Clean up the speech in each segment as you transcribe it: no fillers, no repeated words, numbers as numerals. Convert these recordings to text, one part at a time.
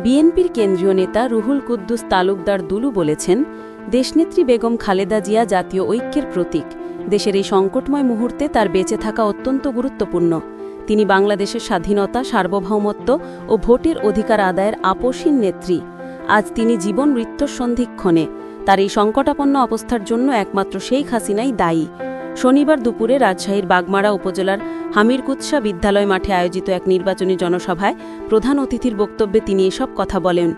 বিএনপির কেন্দ্রীয় নেতা রুহুল কুদ্দুস তালুকদার দুলু বলেছেন, দেশনেত্রী বেগম খালেদা জিয়া জাতীয় ঐক্যের প্রতীক। দেশের এই সংকটময় মুহূর্তে তার বেঁচে থাকা অত্যন্ত গুরুত্বপূর্ণ। তিনি বাংলাদেশের স্বাধীনতা, সার্বভৌমত্ব ও ভোটের অধিকার আদায়ের আপসীন নেত্রী। আজ তিনি জীবন মৃত্যুর সন্ধিক্ষণে। তার এই সংকটাপন্ন অবস্থার জন্য একমাত্র শেখ হাসিনাই দায়ী। শনিবার দুপুরে রাজশাহীর বাগমারা উপজেলার হামিরকুৎসা বিদ্যালয় মাঠে আয়োজিত এক নির্বাচনী জনসভায় প্রধান অতিথির বক্তব্যে তিনি এসব কথা বলেন।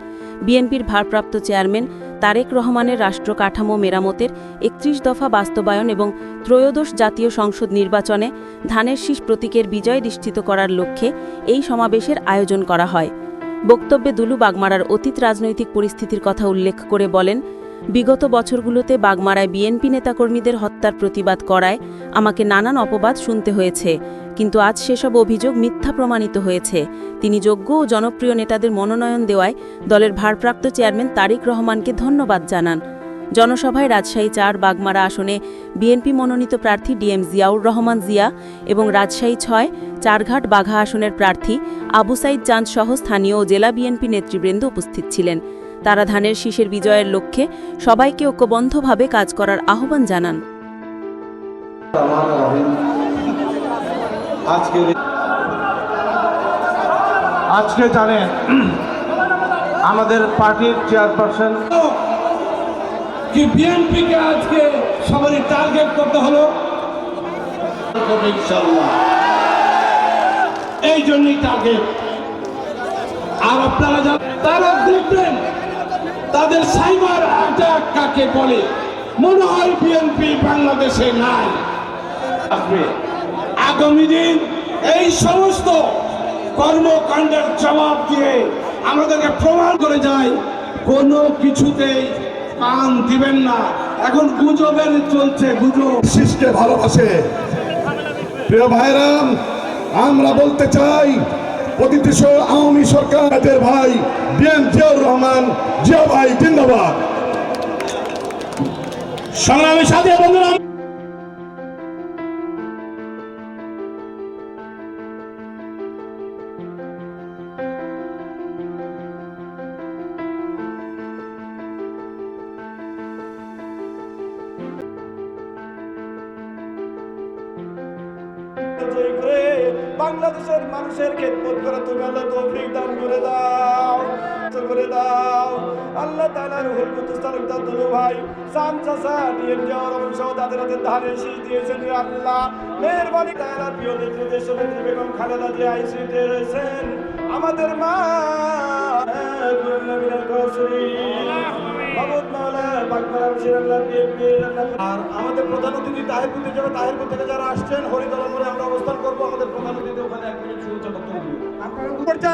বিএনপির ভারপ্রাপ্ত চেয়ারম্যান তারেক রহমানের রাষ্ট্র কাঠামো মেরামতের ৩১ দফা বাস্তবায়ন এবং ত্রয়োদশ জাতীয় সংসদ নির্বাচনে ধানের শীষ প্রতীকের বিজয় নিশ্চিত করার লক্ষ্যে এই সমাবেশের আয়োজন করা হয়। বক্তব্যে দুলু বাগমারার অতীত রাজনৈতিক পরিস্থিতির কথা উল্লেখ করে বলেন, বিগত বছরগুলোতে বাগমারায় বিএনপি নেতাকর্মীদের হত্যার প্রতিবাদ করায় আমাকে নানান অপবাদ শুনতে হয়েছে, কিন্তু আজ সেসব অভিযোগ মিথ্যা প্রমাণিত হয়েছে। তিনি যোগ্য ও জনপ্রিয় নেতাদের মনোনয়ন দেওয়ায় দলের ভারপ্রাপ্ত চেয়ারম্যান তারেক রহমানকে ধন্যবাদ জানান। জনসভায় রাজশাহী ৪ বাগমারা আসনে বিএনপি মনোনীত প্রার্থী ডিএম জিয়াউর রহমান জিয়া এবং রাজশাহী ৬ চারঘাট বাঘা আসনের প্রার্থী আবু সাইদ চাঁদ সহ স্থানীয় ও জেলা বিএনপি নেতৃবৃন্দ উপস্থিত ছিলেন। তারা ধানের শীষের বিজয়ের লক্ষ্যে সবাইকে ঐক্যবদ্ধভাবে কাজ করার আহ্বান জানান। আজকে জানেন আমাদের পার্টির চেয়ারপারসন কি বিএনপিকে আজকে সবারই টার্গেট করতে হলো, ইনশাআল্লাহ এই জন্যই টার্গেট। আর আপনারা তারা দেখবেন তাদের সাইবার অ্যাটাক কাকে বলে, মনে হয় বিএনপি বাংলাদেশে নাই। আগামী দিন এই সমস্ত কর্মকাণ্ডের জবাব দিয়ে আমাদেরকে প্রমাণ করে যায় কোনো কিছুতেই কান দিবেন না। এখন গুজবের চলছে, গুজব শীষকে ভালোবাসে। প্রিয় ভাইরাম, আমরা বলতে চাই প্রতিটি আওয়ামী সরকারের ভাই ডিএম জিয়াউর রহমান, জিয়া ভাই জিন্দাবাদ। সংগ্রামী সাথী বন্ধুরা, বাংলাদেশের মানুষের খেদমত করে তুমি আল্লাহ তৌফিক দান করে দাও, করে দাও। আল্লাহ তাআলা রুহুল কুদ্দুস তালুকদার দুলু ভাই সাম চাচা ডিএম জিয়াউর রহমান সহ তাদের হাতে ধানের শীষ দিয়েছেন। আল্লাহ মেহেরবানি, তাআলা প্রিয় নেত্রী দেশনেত্রী বেগম খালেদা জিয়া আইসিইউতে রয়েছেন। আমাদের মা আর আমাদের প্রধান অতিথি তাহিরপুর যাবে। তাহিরপুর থেকে যারা আসছেন হরিতলা মোড়ে আমরা অবস্থান করবো। আমাদের প্রধান অতিথি ওখানে 1 মিনিট শুরু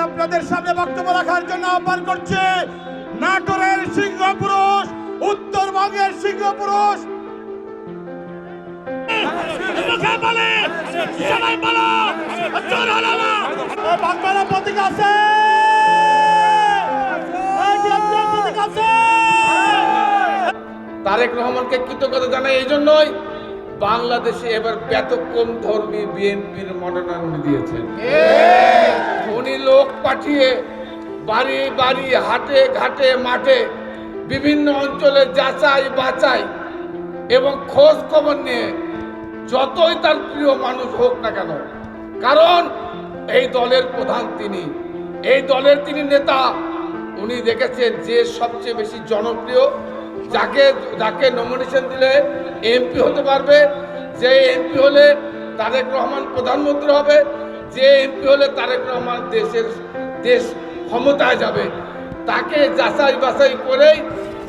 আপনাদের সামনে বক্তব্য রাখার জন্য আহ্বান করছে নাটোরের সিংহপুরুষ, উত্তরবঙ্গের সিংহপুরুষ বাগমারা প্রতীক আছে, তারেক রহমানকে কৃতজ্ঞতা জানাই। এই জন্যই বাংলাদেশে এবার ব্যতিক্রম ধর্মী বিএনপির মনোনয়ন দিয়েছেন। উনি লোক পাঠিয়ে বাড়ি বাড়ি, হাটে ঘাটে, মাঠে বিভিন্ন অঞ্চলে যাচাই বাছাই এবং খোঁজ খবর নিয়ে যতই তার প্রিয় মানুষ হোক না কেন, কারণ এই দলের প্রধান তিনি, এই দলের তিনি নেতা। উনি দেখেছেন যে সবচেয়ে বেশি জনপ্রিয়, যাকে নমিনেশন দিলে এমপি হতে পারবে, যে এমপি হলে তারেক রহমান প্রধানমন্ত্রী হবে, যে এমপি হলে তারেক রহমান দেশ ক্ষমতায় যাবে, তাকে যাচাই বাছাই করেই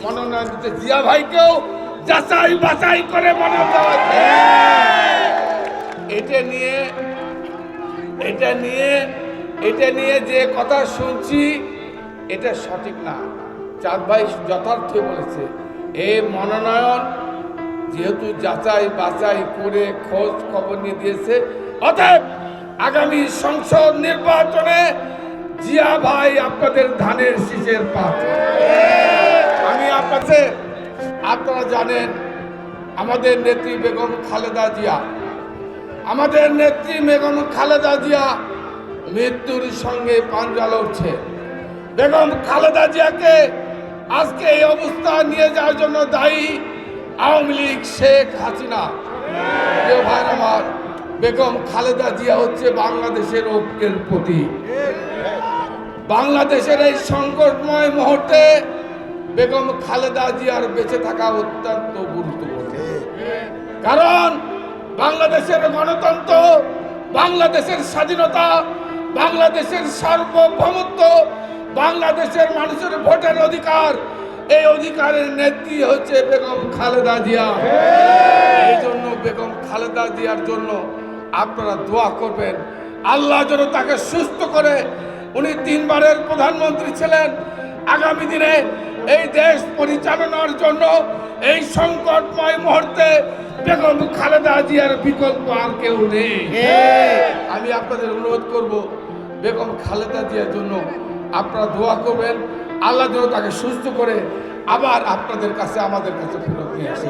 মনোনয়ন দিতে। জিয়া ভাইকেও যাচাই বাছাই করে মনোনয়ন দেওয়া। এটা নিয়ে যে কথা শুনছি এটা সঠিক না। চাঁদ ভাই যথার্থ বলেছে, এই মনোনয়ন যেহেতু যাচাই বাছাই করে খোঁজ খবর নিয়ে দিয়েছে, অতএব আগামী সংসদ নির্বাচনে জিয়া ভাই আপনাদের ধানের শীষের পাত্র। আমি আপনারা জানেন আমাদের নেত্রী বেগম খালেদা জিয়া, মৃত্যুর সঙ্গে পাঞ্জা লড়ছে। বেগম খালেদা জিয়াকে আজকে এই অবস্থা নিয়ে যাওয়ার জন্য দায়ী আওয়ামী লীগ, শেখ হাসিনা। প্রিয় ভাই আমার, বেগম খালেদা জিয়া হচ্ছে বাংলাদেশের ঐক্যের প্রতীক। বাংলাদেশের এই সংকটময় মুহূর্তে বেগম খালেদা জিয়ার বেঁচে থাকা অত্যন্ত গুরুত্বপূর্ণ। কারণ বাংলাদেশের গণতন্ত্র, বাংলাদেশের স্বাধীনতা, বাংলাদেশের সার্বভৌমত্ব, বাংলাদেশের মানুষের ভোটের অধিকার, এই অধিকারের নেত্রী হচ্ছে বেগম খালেদা জিয়া। এই জন্য বেগম খালেদা জিয়ার জন্য আপনারা দোয়া করবেন, আল্লাহ যেন তাকে সুস্থ করে। উনি 3 বারের প্রধানমন্ত্রী ছিলেন। আগামী দিনে এই দেশ পরিচালনার জন্য এই সংকটময় মুহূর্তে বেগম খালেদা জিয়ার বিকল্প আর কেউ নেই। আমি আপনাদের অনুরোধ করব, বেগম খালেদা জিয়ার জন্য আপনারা দোয়া করবেন, আল্লাহ যেন তাকে সুস্থ করে আবার আপনাদের কাছে, আমাদের কাছে ফেরত নিয়ে আসে।